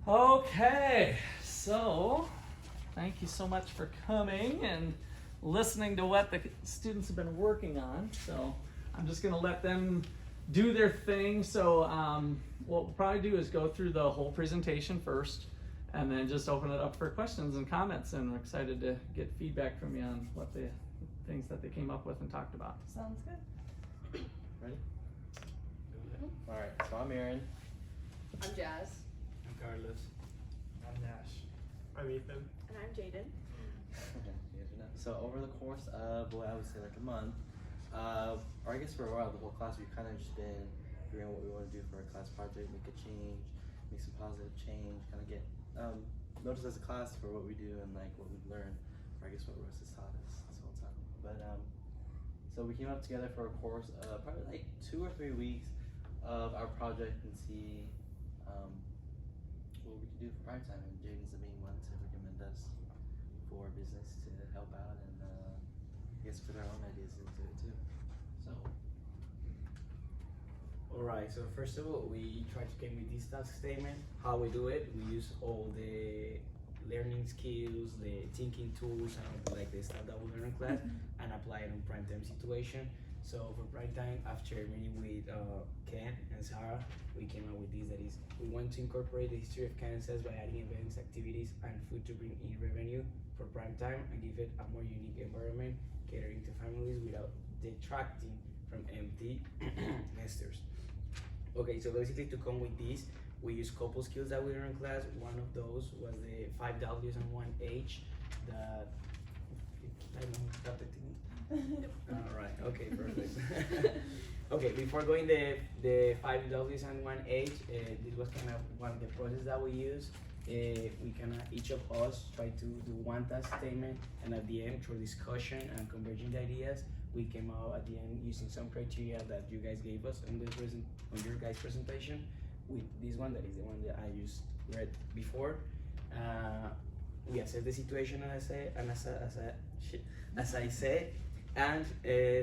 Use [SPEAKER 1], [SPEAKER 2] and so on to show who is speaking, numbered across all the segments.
[SPEAKER 1] Okay, so thank you so much for coming and listening to what the students have been working on. So I'm just going to let them do their thing. So what we'll probably do is go through the whole presentation first and then just open it up for questions and comments. And we're excited to get feedback from you on what the things that they came up with and talked about.
[SPEAKER 2] Sounds good.
[SPEAKER 3] Ready? All right, so I'm Aaron.
[SPEAKER 4] I'm Jazz.
[SPEAKER 5] I'm Carlos.
[SPEAKER 6] I'm Nash.
[SPEAKER 7] I'm Ethan.
[SPEAKER 4] And I'm Jaden.
[SPEAKER 3] So over the course of, I would say like a month, or I guess for a while, the whole class, we've kind of just been figuring out what we want to do for our class project, make a change, make some positive change, kind of get noticed as a class for what we do and like what we've learned, or I guess what Russ has taught us this whole time. But so we came up together for a course, probably like 2 or 3 weeks of our project and see what we can do for PrimeTime. And Jaden's the main one to recommend us for business to help out and I guess put our own ideas into it too. So.
[SPEAKER 5] Alright, so first of all, we try to come with this task statement. How we do it, we use all the learning skills, the thinking tools, and all like the stuff that we learn in class and apply it on PrimeTime situation. So for PrimeTime, after meeting with Ken and Sarah, we came up with this, that is, we want to incorporate the history of Kansas by adding events, activities, and food to bring in revenue for PrimeTime and give it a more unique environment, catering to families without detracting from empty nesters. Okay, so basically to come with this, we use couple skills that we learned in class. One of those was the 5 W's and 1 H that, I don't know, got the thing. Alright, okay, perfect. Okay, before going the 5 W's and 1 H, this was kind of one of the process that we use. We kind of, each of us try to do one task statement, and at the end, through discussion and converging the ideas, we came out at the end using some criteria that you guys gave us on your guys' presentation. With this one, that is the one that I just read before. We assess the situation as I said, and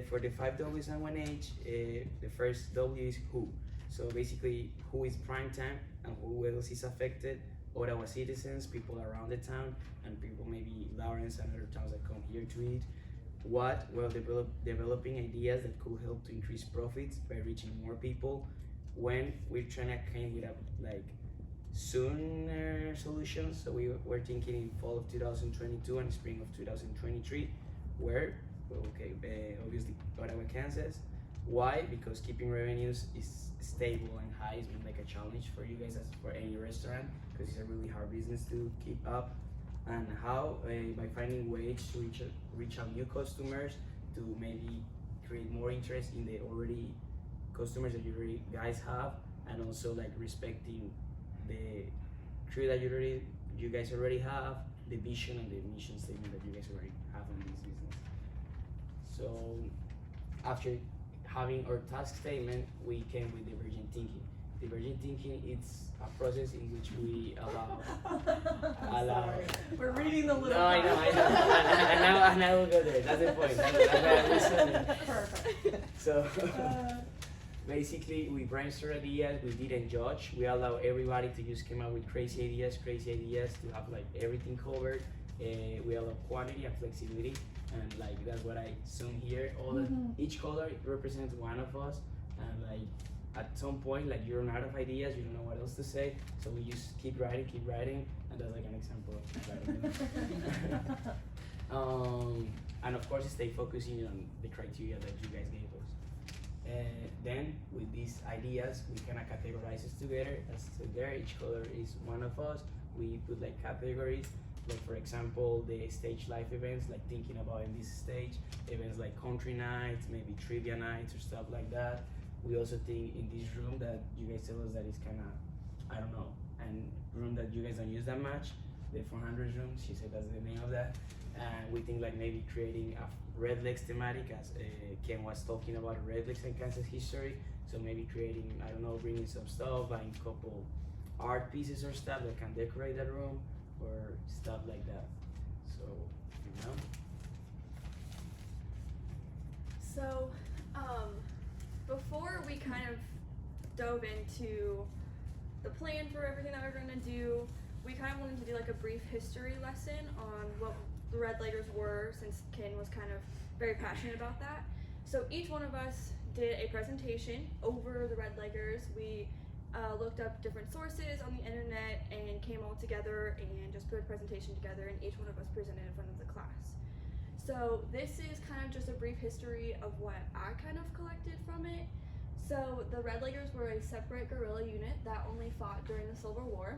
[SPEAKER 5] for the 5 W's and 1 H, the first W is who. So basically, who is PrimeTime and who else is affected? Ottawa citizens, people around the town, and people maybe Lawrence and other towns that come here to eat. What? Well, developing ideas that could help to increase profits by reaching more people. When we're trying to come with a like sooner solutions, so we were thinking in fall of 2022 and spring of 2023. Where? Well, okay, obviously Ottawa, Kansas. Why? Because keeping revenues is stable and high has been like a challenge for you guys as for any restaurant, because it's a really hard business to keep up. And how? By finding ways to reach out new customers, to maybe create more interest in the already customers that you guys have, and also like respecting the crew that you guys already have, the vision and the mission statement that you guys already have on this business. So after having our task statement, we came with divergent thinking. Divergent thinking, it's a process in which we allow.
[SPEAKER 2] Sorry. We're reading the little.
[SPEAKER 5] No, I know. And I will go there. That's the point. That's
[SPEAKER 2] Perfect.
[SPEAKER 5] So basically, we brainstorm ideas. We didn't judge. We allow everybody to just come up with crazy ideas to have like everything covered. We allow quantity and flexibility, and like that's what I assume here. Each color represents one of us, and like at some point, like you run out of ideas, you don't know what else to say, so we just keep writing, and that's like an example of writing. And of course, stay focusing on the criteria that you guys gave us. Then with these ideas, we kind of categorize it together. As there, each color is one of us. We put like categories. Like for example, the stage live events, like thinking about in this stage, events like country nights, maybe trivia nights or stuff like that. We also think in this room that you guys tell us that it's kind of, I don't know, and room that you guys don't use that much, the 400 room, she said that's the name of that. And we think like maybe creating a Red Legs thematic, as Ken was talking about Red Legs and Kansas history. So maybe creating, I don't know, bringing some stuff, buying a couple art pieces or stuff that can decorate that room, or stuff like that. So, you know.
[SPEAKER 4] So, before we kind of dove into
[SPEAKER 6] the plan for everything that we're going to do. We kind of wanted to do like a brief history lesson on what the Red Leggers were, since Ken was kind of very passionate about that. So each one of us did a presentation over the Red Leggers. We looked up different sources on the internet and came all together and just put a presentation together, and each one of us presented in front of the class. So this is kind of just a brief history of what I kind of collected from it. So the Red Leggers were a separate guerrilla unit that only fought during the Civil War.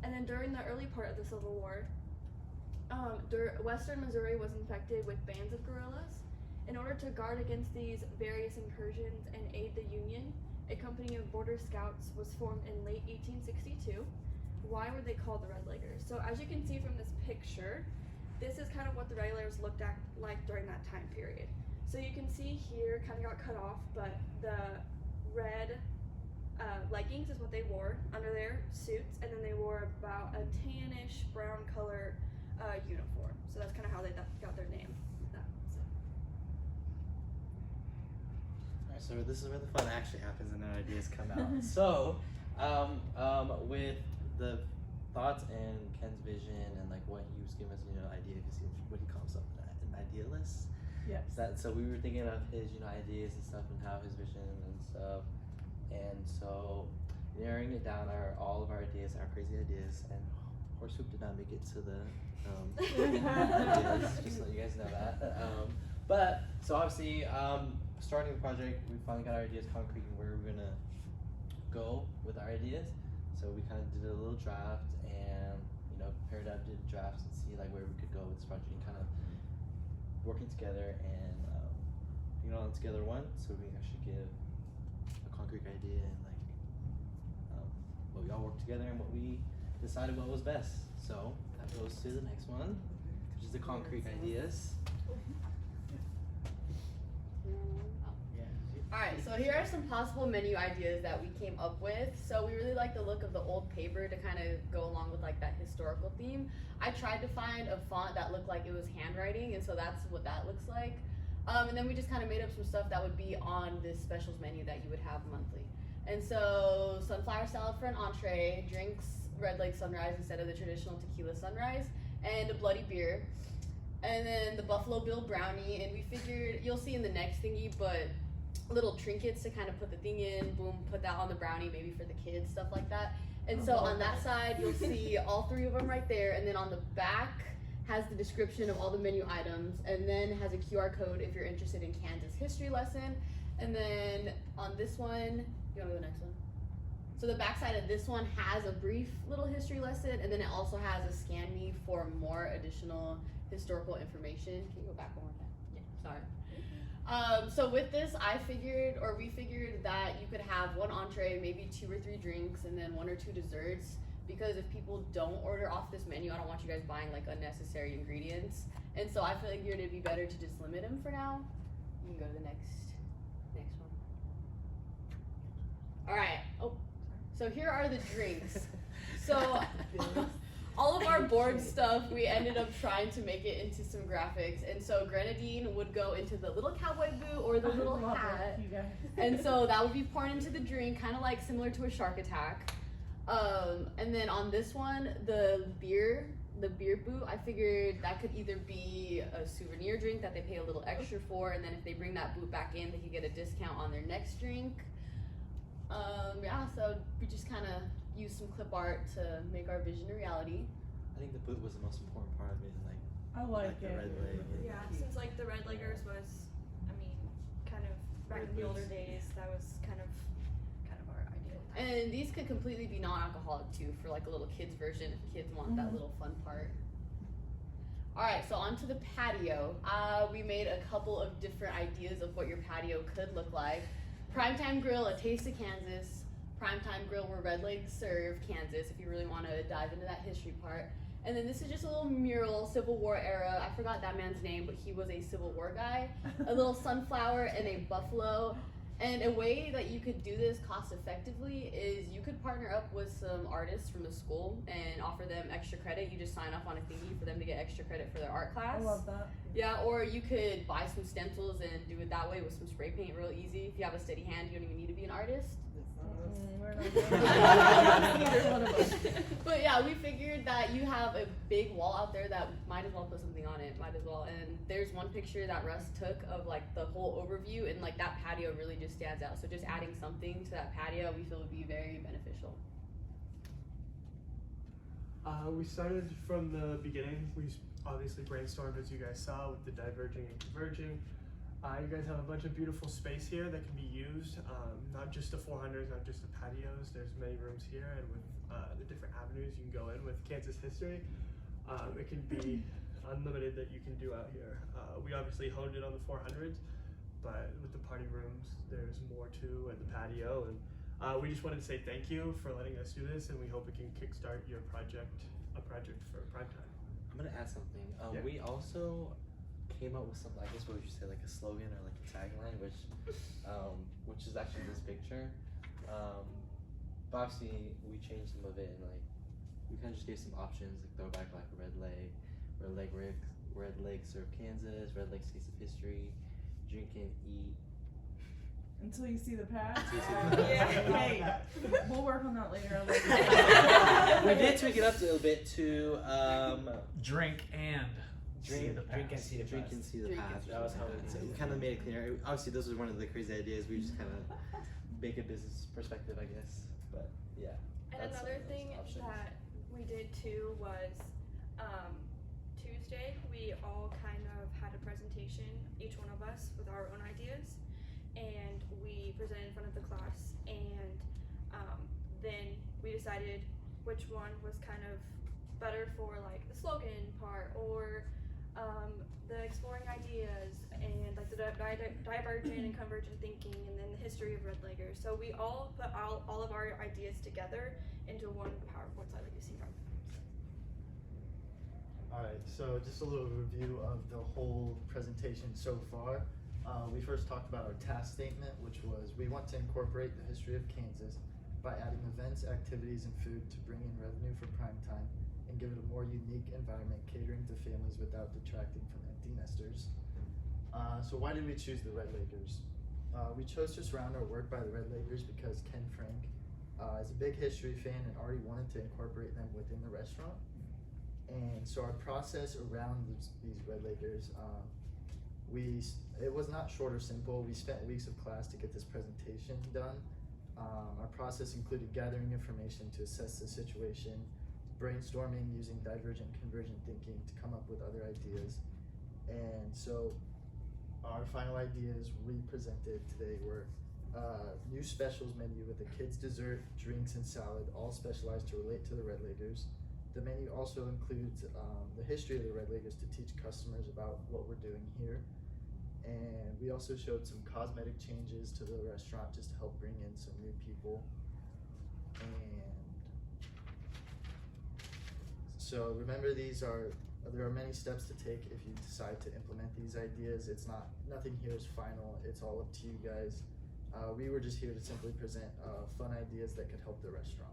[SPEAKER 6] And then during the early part of the Civil War, Western Missouri was infected with bands of guerrillas. In order to guard against these various incursions and aid the Union, a company of Border Scouts was formed in late 1862. Why were they called the Red Leggers? So as you can see from this picture, this is kind of what the Red Leggers looked like during that time period. So you can see here, kind of got cut off, but the red leggings is what they wore under their suits, and then they wore about a tannish brown color uniform. So that's kind of how they got their name.
[SPEAKER 3] Alright, so this is where the fun actually happens and our ideas come out. So, with the thoughts and Ken's vision and like what he was giving us, idea, because what he calls himself, an idealist.
[SPEAKER 2] Yes.
[SPEAKER 3] So we were thinking of his, ideas and stuff, and how his vision and stuff. And so narrowing it down are all of our ideas, our crazy ideas, and Horsehoop did not make it to the ideas, just so you guys know that. But so obviously, starting the project, we finally got our ideas concrete and where we're gonna go with our ideas. So we kind of did a little draft and paired up, did drafts and see like where we could go with this project, and kind of working together and putting it all together so we actually give a concrete idea and like what we all worked together and what we decided what was best. So that goes to the next one, which is the concrete ideas.
[SPEAKER 4] Alright, so here are some possible menu ideas that we came up with. So we really like the look of the old paper to kind of go along with like that historical theme. I tried to find a font that looked like it was handwriting, and so that's what that looks like. And then we just kind of made up some stuff that would be on this specials menu that you would have monthly. And so sunflower salad for an entree, drinks red leg sunrise instead of the traditional tequila sunrise, and a bloody beer. And then the Buffalo Bill brownie, and we figured, you'll see in the next thingy, but little trinkets to kind of put the thing in, boom, put that on the brownie, maybe for the kids, stuff like that. And so on that side, you'll see all three of them right there, and then on the back has the description of all the menu items, and then has a QR code if you're interested in Kansas history lesson. And then on this one, you wanna go to the next one? So the back side of this one has a brief little history lesson, and then it also has a scan me for more additional historical information. Can you go back one more time? Yeah, sorry. So with this, we figured that you could have one entree, maybe 2 or 3 drinks, and then 1 or 2 desserts. Because if people don't order off this menu, I don't want you guys buying like unnecessary ingredients. And so I feel like it'd be better to just limit them for now. You can go to the next one. All right. Oh, so here are the drinks. So all of our board stuff, we ended up trying to make it into some graphics. And so grenadine would go into the little cowboy boot or the little hat. And so that would be poured into the drink, kind of like similar to a shark attack. And then on this one, the beer boot, I figured that could either be a souvenir drink that they pay a little extra for, and then if they bring that boot back in, they could get a discount on their next drink. Yeah, so we just kind of used some clip art to make our vision a reality.
[SPEAKER 3] I think the boot was the most important part of it,
[SPEAKER 2] I like
[SPEAKER 3] the
[SPEAKER 2] it.
[SPEAKER 3] red leg.
[SPEAKER 6] Yeah, since like the Red Leggers was, kind of back in the older days, that was kind of our idea.
[SPEAKER 4] And these could completely be non-alcoholic too, for like a little kids version if kids want that little fun part. Alright, so on to the patio. We made a couple of different ideas of what your patio could look like. PrimeTime Grille, a taste of Kansas. PrimeTime Grille, where red legs serve Kansas, if you really want to dive into that history part. And then this is just a little mural, Civil War era. I forgot that man's name, but he was a Civil War guy. A little sunflower and a buffalo. And a way that you could do this cost effectively is you could partner up with some artists from the school and offer them extra credit. You just sign up on a thingy for them to get extra credit for their art class.
[SPEAKER 2] I love that.
[SPEAKER 4] Yeah, or you could buy some stencils and do it that way with some spray paint real easy. If you have a steady hand, you don't even need to be an artist.
[SPEAKER 2] We're not neither one of us.
[SPEAKER 4] But yeah, we figured that you have a big wall out there that might as well put something on it, might as well. And there's one picture that Russ took of like the whole overview, and like that patio really just stands out. So just adding something to that patio, we feel would be very beneficial.
[SPEAKER 7] We started from the beginning. We obviously brainstormed, as you guys saw, with the diverging and converging. You guys have a bunch of beautiful space here that can be used, not just the 400s, not just the patios. There's many rooms here, and with the different avenues you can go in with Kansas history, it can be unlimited that you can do out here. We obviously honed it on the 400s, but with the party rooms, there's more too, and the patio. And we just wanted to say thank you for letting us do this, and we hope it can kickstart your project for PrimeTime.
[SPEAKER 3] I'm gonna add something.
[SPEAKER 7] Yeah.
[SPEAKER 3] We also came up with something. I guess what would you say, like a slogan or like a tagline, which is actually this picture. But obviously we changed some of it, and like we kind of just gave some options, like throwback like red leg serve Kansas, red leg taste of history, drink and eat.
[SPEAKER 2] Until you see the pad.
[SPEAKER 6] Yeah.
[SPEAKER 2] Hey, we'll work on that later.
[SPEAKER 3] We did tweak it up a little bit to
[SPEAKER 1] Drink and
[SPEAKER 3] drink
[SPEAKER 5] and see the
[SPEAKER 3] drink
[SPEAKER 5] past.
[SPEAKER 3] and see the
[SPEAKER 4] Drink and
[SPEAKER 3] past.
[SPEAKER 5] That was how we
[SPEAKER 3] So
[SPEAKER 5] did
[SPEAKER 3] we
[SPEAKER 5] it.
[SPEAKER 3] kind of made it clear. Obviously, this was one of the crazy ideas. We just kind of make a business perspective, I guess. But yeah.
[SPEAKER 6] And
[SPEAKER 3] that's
[SPEAKER 6] another
[SPEAKER 3] some of
[SPEAKER 6] thing
[SPEAKER 3] those options.
[SPEAKER 6] that we did too was Tuesday we all kind of had a presentation, each one of us with our own ideas, and we presented in front of the class, and then we decided which one was kind of better for like the slogan part or the exploring ideas and like the divergent and convergent thinking, and then the history of red leggers. So we all put all of our ideas together into one PowerPoint slide that you see from.
[SPEAKER 8] Alright, so just a little review of the whole presentation so far. We first talked about our task statement, which was we want to incorporate the history of Kansas by adding events, activities, and food to bring in revenue for PrimeTime and give it a more unique environment catering to families without detracting from empty nesters. So why did we choose the Red Lakers? We chose to surround our work by the Red Lakers because Ken Frank is a big history fan and already wanted to incorporate them within the restaurant. And so our process around these Red Lakers, it was not short or simple. We spent weeks of class to get this presentation done. Our process included gathering information to assess the situation, brainstorming using divergent and convergent thinking to come up with other ideas. And so our final ideas we presented today were new specials menu with a kids dessert, drinks, and salad, all specialized to relate to the Red Lakers. The menu also includes the history of the Red Lakers to teach customers about what we're doing here. And we also showed some cosmetic changes to the restaurant just to help bring in some new people. And so remember, there are many steps to take if you decide to implement these ideas. Nothing here is final. It's all up to you guys. We were just here to simply present fun ideas that could help the restaurant.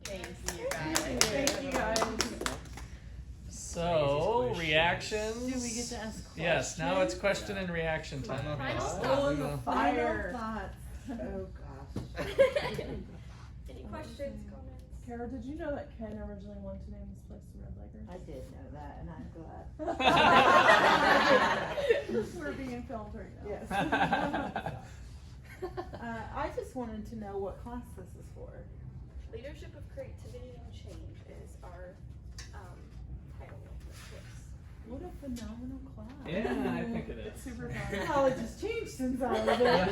[SPEAKER 8] Thank you.
[SPEAKER 2] Thank you guys.
[SPEAKER 1] So, reactions.
[SPEAKER 2] Do we get to ask questions?
[SPEAKER 1] Yes, now it's question and reaction time.
[SPEAKER 4] Final
[SPEAKER 2] Full in the fire.
[SPEAKER 9] Thoughts. Oh gosh.
[SPEAKER 6] Any questions, comments?
[SPEAKER 2] Kara, did you know that Ken originally wanted to name this place the Red Lakers?
[SPEAKER 9] I did know that, and I'm glad.
[SPEAKER 2] We're being filmed right now.
[SPEAKER 9] Yes. I just wanted to know what class this is for.
[SPEAKER 6] Leadership of Creativity and Change is our title of this course.
[SPEAKER 2] What a phenomenal class.
[SPEAKER 1] Yeah, I think it is.
[SPEAKER 2] It's super fun.
[SPEAKER 9] College has changed since I was there.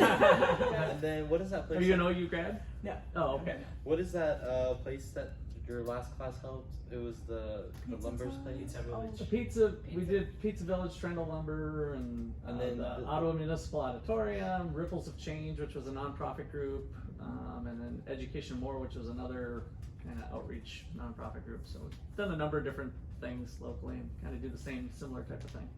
[SPEAKER 3] And then what is that place?
[SPEAKER 1] Are you an OU grad?
[SPEAKER 2] No.
[SPEAKER 1] Oh, okay.
[SPEAKER 3] What is that place that your last class helped? It was the
[SPEAKER 2] Pizza
[SPEAKER 3] Lumber's
[SPEAKER 2] Time?
[SPEAKER 3] place.
[SPEAKER 5] Pizza Village.
[SPEAKER 1] The pizza, we did Pizza Village, Trendle Lumber, and
[SPEAKER 3] then
[SPEAKER 1] the Ottawa Municipal Auditorium, Ripples of Change, which was a nonprofit group, and then Education More, which was another kind of outreach nonprofit group. So we've done a number of different things locally and kind of do the same, similar type of thing.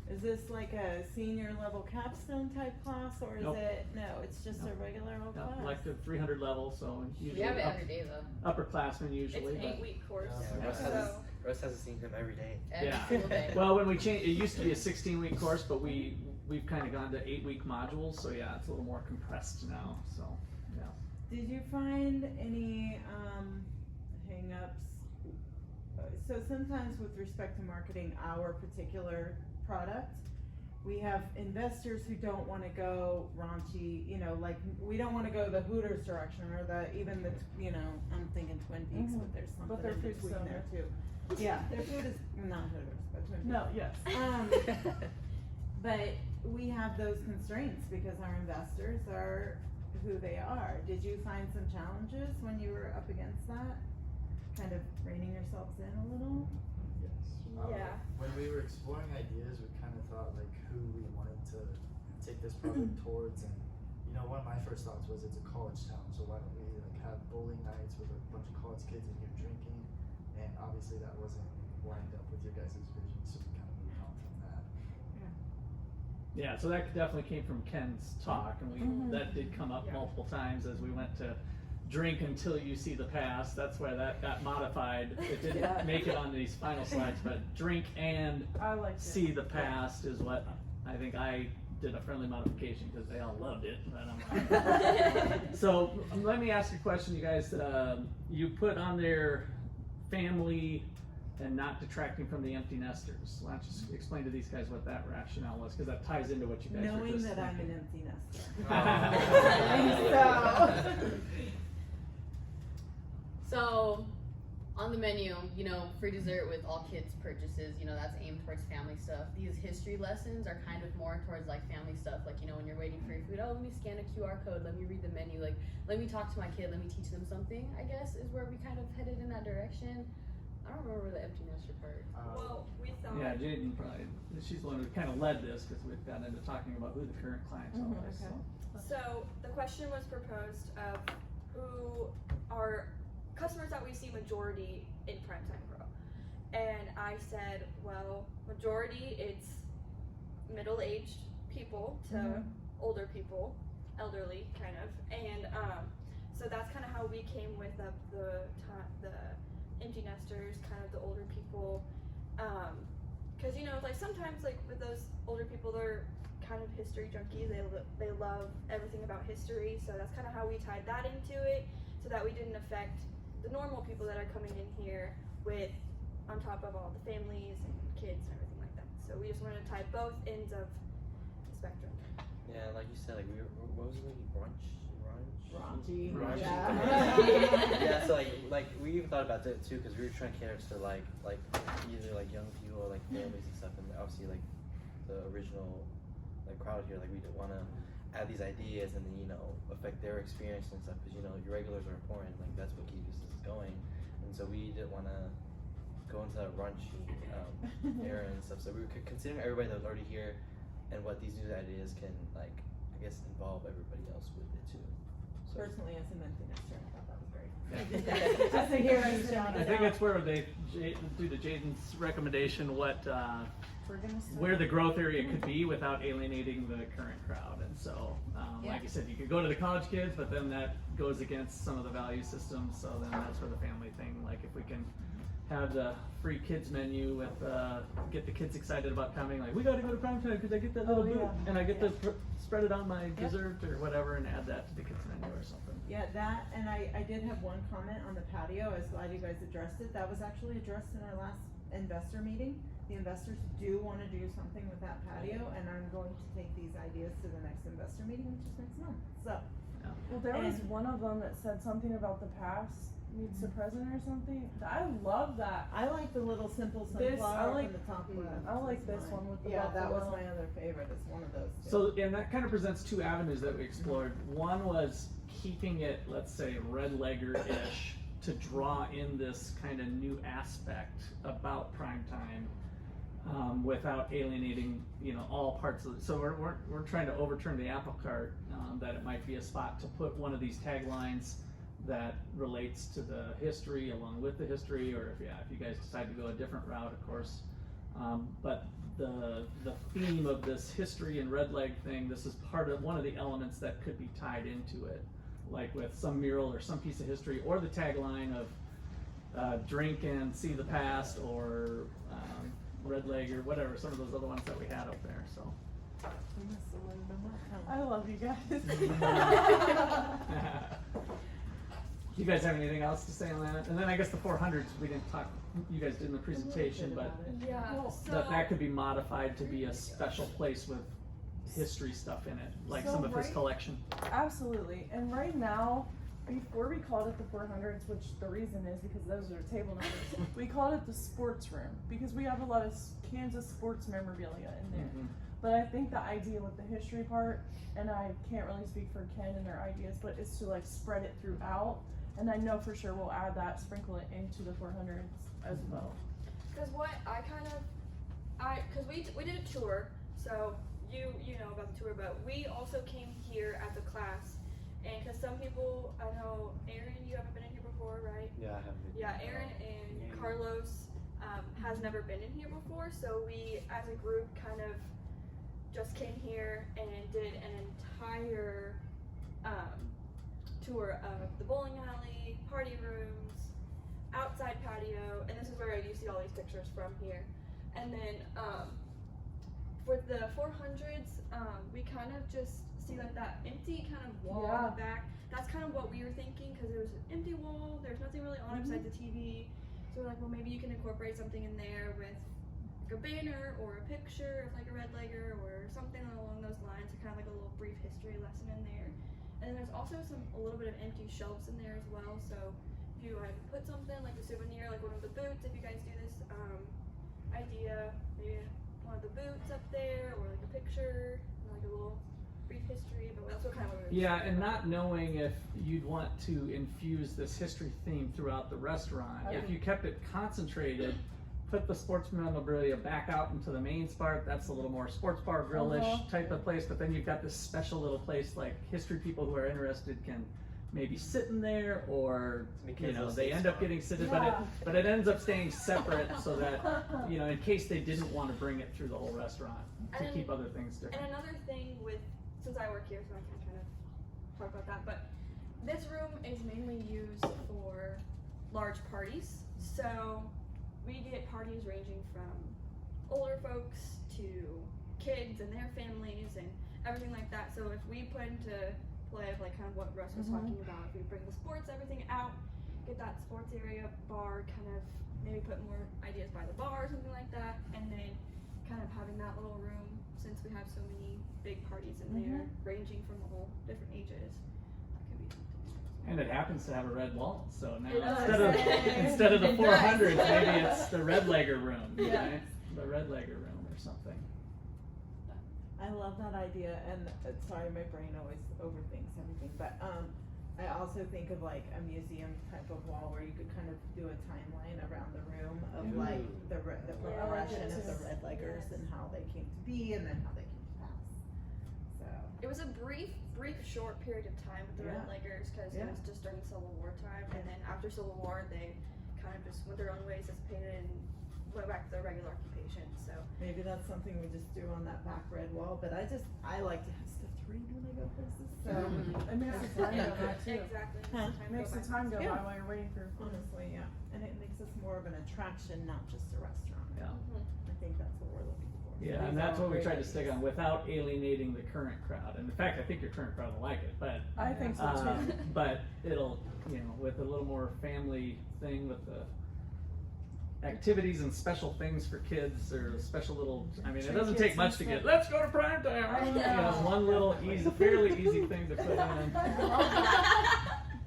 [SPEAKER 9] Is this like a senior level capstone type class, or is
[SPEAKER 1] Nope.
[SPEAKER 9] it, no, it's just
[SPEAKER 1] Nope.
[SPEAKER 9] a regular old
[SPEAKER 1] Yeah,
[SPEAKER 9] class?
[SPEAKER 1] like the 300 level, so
[SPEAKER 4] We
[SPEAKER 1] usually
[SPEAKER 4] have it every day though.
[SPEAKER 1] upperclassmen usually.
[SPEAKER 6] It's an
[SPEAKER 1] but-
[SPEAKER 6] 8-week course.
[SPEAKER 3] Yeah,
[SPEAKER 6] So
[SPEAKER 3] Russ hasn't seen him every day.
[SPEAKER 4] Every
[SPEAKER 1] Yeah.
[SPEAKER 4] single day.
[SPEAKER 1] Well, when we changed, it used to be a 16-week course, but we we've kind of gone to 8-week modules, so yeah, it's a little more compressed now. So yeah.
[SPEAKER 9] Did you find any hang-ups? So sometimes with respect to marketing our particular product, we have investors who don't want to go raunchy, you know, like we don't want to go the Hooters direction or even the, you know, I'm thinking Twin Peaks, but there's something
[SPEAKER 2] But their
[SPEAKER 9] in
[SPEAKER 2] food's
[SPEAKER 9] between
[SPEAKER 2] so
[SPEAKER 9] there too. Yeah, their food is not Hooters, but Twin Peaks.
[SPEAKER 2] No, yes.
[SPEAKER 9] But we have those constraints because our investors are who they are. Did you find some challenges when you were up against that? Kind of reining yourselves in a little?
[SPEAKER 8] Yes.
[SPEAKER 6] Yeah.
[SPEAKER 8] When we were exploring ideas, we kind of thought like who we wanted to take this product towards, and you know, one of my first thoughts was it's a college town, so why don't we like have bowling nights with a bunch of college kids in here drinking? And obviously that wasn't lined up with your guys' vision, so we kind of moved on from that.
[SPEAKER 1] Yeah, so that definitely came from Ken's talk, and that did come up multiple times as we went to drink until you see the past. That's why that got modified. It didn't make it on these final slides, but drink and
[SPEAKER 2] I liked it.
[SPEAKER 1] see the past is what I think I did a friendly modification because they all loved it. But I'm like, so let me ask you a question, you guys. You put on there family and not detracting from the empty nesters. Why don't you explain to these guys what that rationale was, because that ties into what you guys were
[SPEAKER 9] Knowing
[SPEAKER 1] just
[SPEAKER 9] that I'm
[SPEAKER 1] thinking.
[SPEAKER 9] an empty nester.
[SPEAKER 4] So, on the menu, you know, free dessert with all kids purchases, you know, that's aimed towards family stuff. These history lessons are kind of more towards like family stuff, like, you know, when you're waiting for your food, oh, let me scan a QR code, let me read the menu, like, let me talk to my kid, let me teach them something, I guess, is where we kind of headed in that direction. I don't remember the empty nester part.
[SPEAKER 6] Well, we thought.
[SPEAKER 1] Yeah, Jaden probably, she's the one who kind of led this because we've gotten into talking about who the current clientele is.
[SPEAKER 9] okay.
[SPEAKER 6] So the question was proposed of who are customers that we see majority in PrimeTime Grille. And I said, well, majority it's middle-aged people to older people, elderly kind of. And so that's kind of how we came with the empty nesters, kind of the older people. Because you know, like sometimes like with those older people, they're kind of history junkies. They love everything about history. So that's kind of how we tied that into it, so that we didn't affect the normal people that are coming in here with, on top of all the families and kids and everything like that. So we just wanted to tie both ends of the spectrum.
[SPEAKER 3] Yeah, like you said, like what was it, like brunch?
[SPEAKER 9] Raunchy.
[SPEAKER 3] Raunchy.
[SPEAKER 9] Yeah.
[SPEAKER 3] Yeah, so like we even thought about that too, because we were trying to cater to like either like young people or like families and stuff, and obviously like the original like crowd here, like we didn't want to add these ideas and then, you know, affect their experience and stuff, because you know your regulars are important, like that's what keeps this going. And so we didn't want to go into that raunchy era and stuff, so we were considering everybody that was already here and what these new ideas can, like, I guess, involve everybody else with it too. So
[SPEAKER 9] Personally, as an empty nester, I thought that was great.
[SPEAKER 1] Yeah.
[SPEAKER 9] Just to hear us shout
[SPEAKER 1] I
[SPEAKER 9] it
[SPEAKER 1] think
[SPEAKER 9] out.
[SPEAKER 1] it's where they, due to Jaden's recommendation, what
[SPEAKER 9] We're gonna start.
[SPEAKER 1] where the growth area could be without alienating the current crowd. And so, like you said, you could go to the college kids, but then that goes against some of the value systems. So then that's where the family thing, like if we can have the free kids menu with, get the kids excited about coming, like we gotta go to PrimeTime because I get that little boot and I get to spread it on my dessert or whatever and add that to the kids menu or something.
[SPEAKER 9] Yeah, that, and I did have one comment on the patio. I was glad you guys addressed it. That was actually addressed in our last investor meeting. The investors do want to do something with that patio, and I'm going to take these ideas to the next investor meeting, which is next month. So,
[SPEAKER 2] Well, there was
[SPEAKER 9] And-
[SPEAKER 2] one of them that said something about the past meets the present or something. I love that.
[SPEAKER 9] I like the little simple
[SPEAKER 2] This- I
[SPEAKER 9] sunflower
[SPEAKER 2] like-
[SPEAKER 9] in the top left.
[SPEAKER 2] I like
[SPEAKER 9] It's
[SPEAKER 2] this
[SPEAKER 9] mine.
[SPEAKER 2] one with the
[SPEAKER 9] Yeah, that was
[SPEAKER 2] buffalo.
[SPEAKER 9] my other favorite. It's one of those two.
[SPEAKER 1] So, and that kind of presents two avenues that we explored. One was keeping it, let's say, red legger-ish to draw in this kind of new aspect about PrimeTime without alienating, you know, all parts of it. So we're trying to overturn the apple cart, that it might be a spot to put one of these taglines that relates to the history along with the history, or if you guys decide to go a different route, of course. But the theme of this history and red leg thing, this is part of one of the elements that could be tied into it, like with some mural or some piece of history, or the tagline of drink and see the past, or red leg, or whatever, some of those other ones that we had up there. So
[SPEAKER 2] I love you guys.
[SPEAKER 1] Do you guys have anything else to say on that? And then I guess the 400s, we didn't talk, you guys did in the presentation, but
[SPEAKER 6] Yeah.
[SPEAKER 2] Well,
[SPEAKER 6] So
[SPEAKER 1] that could be modified to be a special place with history stuff in it, like
[SPEAKER 2] So
[SPEAKER 1] some of his
[SPEAKER 2] right-
[SPEAKER 1] collection.
[SPEAKER 2] Absolutely. And right now, before we called it the 400s, which the reason is because those are table numbers, we called it the sports room because we have a lot of Kansas sports memorabilia in there.
[SPEAKER 1] Mhm.
[SPEAKER 2] But I think the idea with the history part, and I can't really speak for Ken and their ideas, but it's to like spread it throughout. And I know for sure we'll add that, sprinkle it into the 400s as well.
[SPEAKER 6] because what I kind of, because we did a tour, so you know about the tour, but we also came here as a class, and because some people, I know Aaron, you haven't been in here before, right?
[SPEAKER 3] Yeah, I have been.
[SPEAKER 6] Yeah, Aaron and Carlos has never been in here before, so we as a group kind of just came here and did an entire tour of the bowling alley, party rooms, outside patio, and this is where you see all these pictures from here. And then for the 400s, we kind of just see like that empty kind of wall in
[SPEAKER 2] Yeah.
[SPEAKER 6] the back. That's kind of what we were thinking because there was an empty wall. There's nothing really on it besides the TV. So we're like, well, maybe you can incorporate something in there with like a banner or a picture of like a red legger or something along those lines. So kind of like a little brief history lesson in there. And then there's also a little bit of empty shelves in there as well. So if you like put something like a souvenir, like one of the boots, if you guys do this idea, maybe one of the boots up there, or like a picture, and like a little brief history. But that's what kind of.
[SPEAKER 1] Yeah, and not knowing if you'd want to infuse this history theme throughout the restaurant. If you kept it concentrated, put the sports memorabilia back out into the main part, that's a little more sports bar grill-ish type of place, but then you've got this special little place like history people who are interested can maybe sit in there, or you know, they end up getting seated, but it ends up staying separate so that, you know, in case they didn't want to bring it through the whole restaurant to
[SPEAKER 6] And-
[SPEAKER 1] keep other things different.
[SPEAKER 6] And another thing with, since I work here, so I can kind of talk about that, but this room is mainly used for large parties. So we get parties ranging from older folks to kids and their families and everything like that. So if we put into play of like kind of what Russ was talking about, if we bring the sports, everything out, get that sports area bar, kind of maybe put more ideas by the bar or something like that, and then kind of having that little room, since we have so many big parties in there, ranging from all different ages, that could be something.
[SPEAKER 1] And it happens to have a red wall, so now
[SPEAKER 6] It does.
[SPEAKER 1] instead of the
[SPEAKER 2] It does.
[SPEAKER 1] 400s, maybe it's the red legger room,
[SPEAKER 2] Yeah.
[SPEAKER 1] right? The red legger room or something.
[SPEAKER 9] I love that idea, and sorry, my brain always overthinks everything, but I also think of like a museum type of wall where you could kind of do a timeline around the room of like the progression of the red leggers and how they came to be, and then how they came to pass. So
[SPEAKER 6] It was a brief, short period of time with the Red
[SPEAKER 9] Yeah.
[SPEAKER 6] Leggers because it
[SPEAKER 9] Yeah.
[SPEAKER 6] was just during Civil War time, and then after Civil War, they kind of just went their own ways, dissipated, and went back to their regular occupation. So
[SPEAKER 9] maybe that's something we just do on that back red wall. But I like to have stuff to read when I go places. So
[SPEAKER 2] It makes the time go by too.
[SPEAKER 6] exactly,
[SPEAKER 9] Huh?
[SPEAKER 2] It makes the time go by while you're waiting for food.
[SPEAKER 9] honestly, yeah, and it makes us more of an attraction, not just a restaurant.
[SPEAKER 1] Yeah.
[SPEAKER 9] I think that's what we're looking for.
[SPEAKER 1] Yeah, and that's what we tried to stick on without alienating the current crowd. And in fact, I think your current crowd will like it, but
[SPEAKER 2] I think so too.
[SPEAKER 1] but it'll, you know, with a little more family thing with the activities and special things for kids, or special little, I mean, it doesn't take much to get, let's go to PrimeTime.
[SPEAKER 2] I
[SPEAKER 1] You know,
[SPEAKER 2] know.
[SPEAKER 1] one little easy, fairly easy thing to put in.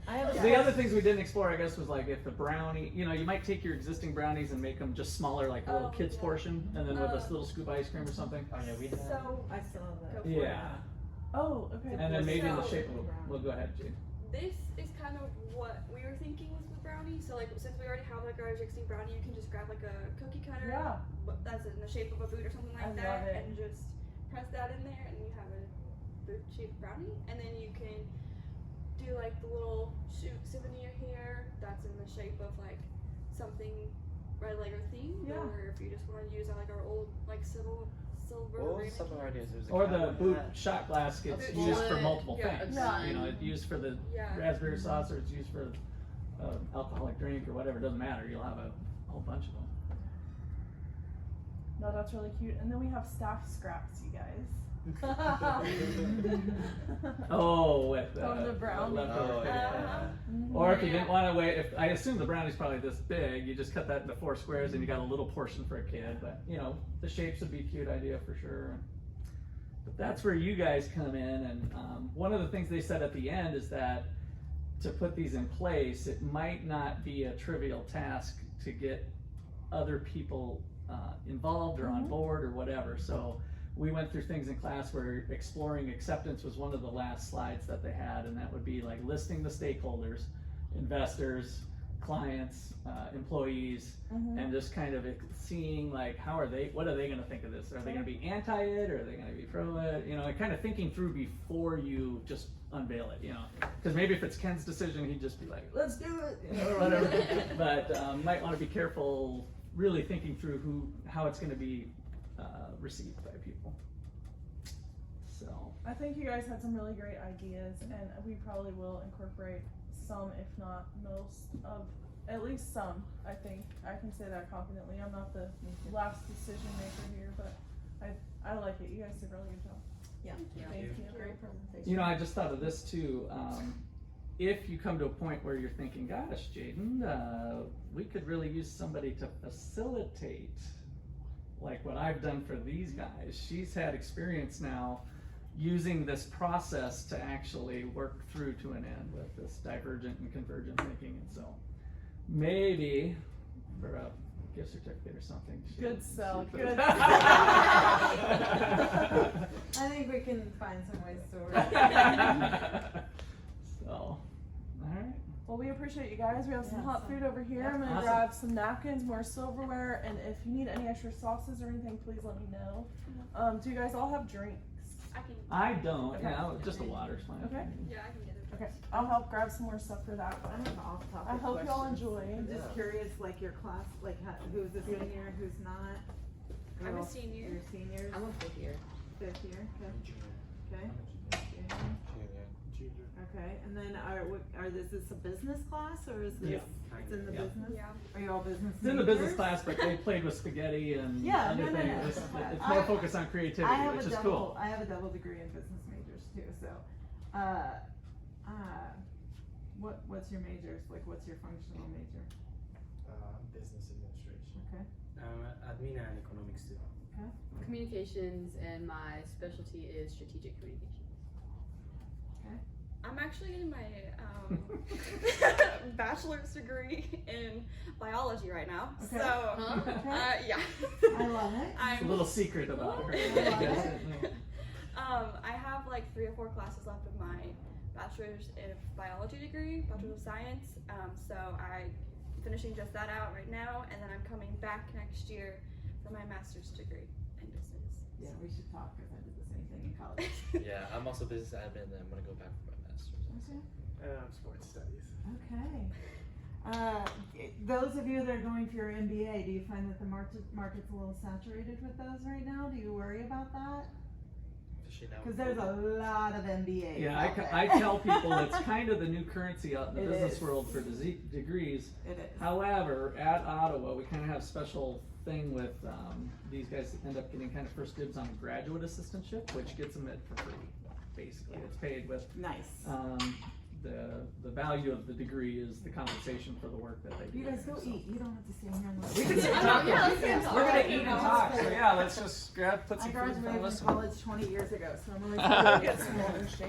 [SPEAKER 9] I have a
[SPEAKER 1] The other things we didn't explore, I guess, was like if the brownie, you know, you might take your existing brownies and make them just smaller, like a little
[SPEAKER 6] Oh,
[SPEAKER 1] kid's
[SPEAKER 6] yeah.
[SPEAKER 1] portion, and then with a little scoop of ice cream or something.
[SPEAKER 3] Oh yeah, we had.
[SPEAKER 6] so
[SPEAKER 9] I still have that.
[SPEAKER 6] Go for it.
[SPEAKER 1] Yeah.
[SPEAKER 2] Oh, okay.
[SPEAKER 1] And then maybe in the
[SPEAKER 6] So-
[SPEAKER 1] shape of a, well, go ahead, Jade.
[SPEAKER 6] this is kind of what we were thinking with the brownie. So like since we already have like our existing brownie, you can just grab like a cookie cutter,
[SPEAKER 2] Yeah.
[SPEAKER 6] that's in the shape of a boot or something like
[SPEAKER 2] I
[SPEAKER 6] that,
[SPEAKER 2] love it.
[SPEAKER 6] and just press that in there, and you have a boot-shaped brownie. And then you can do like the little souvenir here that's in the shape of like something red legger themed,
[SPEAKER 2] Yeah.
[SPEAKER 6] or if you just want to use like our old like silver
[SPEAKER 3] What was
[SPEAKER 6] ramen
[SPEAKER 3] some of our
[SPEAKER 6] cans.
[SPEAKER 3] ideas? There was a
[SPEAKER 1] Or the
[SPEAKER 3] cowboy
[SPEAKER 1] boot
[SPEAKER 3] hat.
[SPEAKER 1] shot glass gets
[SPEAKER 6] Okay.
[SPEAKER 1] used for
[SPEAKER 4] Bullet,
[SPEAKER 1] multiple
[SPEAKER 6] yeah,
[SPEAKER 1] things.
[SPEAKER 2] yeah.
[SPEAKER 1] You know, it's used for the
[SPEAKER 6] Yeah.
[SPEAKER 1] raspberry sauce, or it's used for alcoholic drink, or whatever. It doesn't matter. You'll have a whole bunch of them.
[SPEAKER 2] No, that's really cute. And then we have staff scraps, you guys.
[SPEAKER 1] Oh, with
[SPEAKER 2] From the brownie.
[SPEAKER 1] leftover.
[SPEAKER 3] Oh, yeah.
[SPEAKER 1] Or if you didn't want to wait, if I assume the brownie's probably this big, you just cut that into 4 squares and you got a little portion for a kid. But you know, the shapes would be a cute idea for sure. But that's where you guys come in, and one of the things they said at the end is that to put these in place, it might not be a trivial task to get other people involved or on board or whatever. So we went through things in class where exploring acceptance was one of the last slides that they had, and that would be like listing the stakeholders, investors, clients, employees, and just kind of seeing like what are they going to think of this? Are they going to be anti it, or are they going to be pro it? You know, and kind of thinking through before you just unveil it. You know, because maybe if it's Ken's decision, he'd just be like, let's do it, you know, or whatever. But might want to be careful, really thinking through how it's going to be received by people. So
[SPEAKER 2] I think you guys had some really great ideas, and we probably will incorporate some, if not most, of at least some. I think I can say that confidently. I'm not the last decision maker here, but I like it. You guys did a really good job.
[SPEAKER 9] Yeah.
[SPEAKER 2] Thank you. Great presentation.
[SPEAKER 1] you know, I just thought of this too. If you come to a point where you're thinking, gosh, Jaden, we could really use somebody to facilitate like what I've done for these guys. She's had experience now using this process to actually work through to an end with this divergent and convergent thinking. And so maybe for a gift certificate or something.
[SPEAKER 2] Good sell.
[SPEAKER 1] she
[SPEAKER 2] Good.
[SPEAKER 1] could-
[SPEAKER 9] I think we can find some ways to work.
[SPEAKER 1] So, all right.
[SPEAKER 2] Well, we appreciate you guys. We have some
[SPEAKER 9] Yeah,
[SPEAKER 2] hot
[SPEAKER 9] so-
[SPEAKER 2] food over here.
[SPEAKER 9] yeah.
[SPEAKER 2] I'm gonna
[SPEAKER 1] Awesome.
[SPEAKER 2] grab some napkins, more silverware, and if you need any extra sauces or anything, please let me know. Do you guys all have drinks?
[SPEAKER 6] I can.
[SPEAKER 1] I don't.
[SPEAKER 2] Okay.
[SPEAKER 1] Yeah, just the water's fine.
[SPEAKER 2] Okay.
[SPEAKER 6] Yeah, I can get it.
[SPEAKER 2] Okay, I'll help grab some more stuff for that
[SPEAKER 9] I
[SPEAKER 2] one.
[SPEAKER 9] have an off-topic
[SPEAKER 2] I hope y'all
[SPEAKER 9] question.
[SPEAKER 2] enjoy.
[SPEAKER 9] I'm just curious, like your class, like who's a senior, who's not?
[SPEAKER 6] I'm a
[SPEAKER 9] Girls,
[SPEAKER 6] senior.
[SPEAKER 9] You're seniors.
[SPEAKER 4] I'm a 5th year.
[SPEAKER 9] 5th year. Okay. Okay. Junior.
[SPEAKER 7] Junior.
[SPEAKER 9] Okay. And then is this a business class or is this?
[SPEAKER 1] Yeah.
[SPEAKER 9] It's in the
[SPEAKER 3] Yeah.
[SPEAKER 9] business.
[SPEAKER 6] Yeah.
[SPEAKER 9] Are you all business?
[SPEAKER 1] It's in the business
[SPEAKER 9] majors?
[SPEAKER 1] class, but they played with spaghetti and
[SPEAKER 9] Yeah,
[SPEAKER 1] other
[SPEAKER 9] no,
[SPEAKER 1] things.
[SPEAKER 9] no.
[SPEAKER 1] It's more focused on creativity,
[SPEAKER 9] I have
[SPEAKER 1] which
[SPEAKER 9] a
[SPEAKER 1] is
[SPEAKER 9] double.
[SPEAKER 1] cool.
[SPEAKER 9] I have a double degree in business majors too. So, what's your majors? Like, what's your functional major?
[SPEAKER 8] Business administration.
[SPEAKER 9] Okay.
[SPEAKER 5] Admin and economics too.
[SPEAKER 4] Communications, and my specialty is strategic communications.
[SPEAKER 6] I'm actually getting my bachelor's degree in biology right now.
[SPEAKER 9] Okay.
[SPEAKER 6] So,
[SPEAKER 9] Okay.
[SPEAKER 6] yeah.
[SPEAKER 9] I love it.
[SPEAKER 1] It's a little secret about her.
[SPEAKER 9] I love it.
[SPEAKER 6] I have like 3 or 4 classes left of my bachelor's of biology degree, bachelor's of science. So I'm finishing just that out right now, and then I'm coming back next year for my master's degree in business.
[SPEAKER 9] Yeah, we should talk because I did the same thing in college.
[SPEAKER 3] Yeah, I'm also business admin, and I'm gonna go back for my master's.
[SPEAKER 9] Okay.
[SPEAKER 7] And sports studies.
[SPEAKER 9] Okay. Those of you that are going for your MBA, do you find that the market's a little saturated with those right now? Do you worry about that?
[SPEAKER 3] Especially now.
[SPEAKER 9] Because there's a lot of MBAs.
[SPEAKER 1] Yeah,
[SPEAKER 9] out there.
[SPEAKER 1] I tell people it's kind of the new currency out in the
[SPEAKER 9] It
[SPEAKER 1] business
[SPEAKER 9] is.
[SPEAKER 1] world for degrees.
[SPEAKER 9] It is.
[SPEAKER 1] However, at Ottawa, we kind of have a special thing with these guys end up getting kind of first dibs on a graduate assistantship, which gets them it for free. Basically, it's paid with
[SPEAKER 9] Nice.
[SPEAKER 1] the value of the degree is the compensation for the work that they do.
[SPEAKER 9] You guys go
[SPEAKER 1] So-
[SPEAKER 9] eat. You don't have to stay here and listen.
[SPEAKER 1] We can sit and talk.
[SPEAKER 4] Yeah, let's sit and
[SPEAKER 1] We're gonna
[SPEAKER 4] talk.
[SPEAKER 1] eat and talk. So yeah, let's just put
[SPEAKER 9] I
[SPEAKER 1] some food in front of
[SPEAKER 9] graduated
[SPEAKER 1] us.
[SPEAKER 9] from college 20 years ago, so I'm really sorry to get some lunch.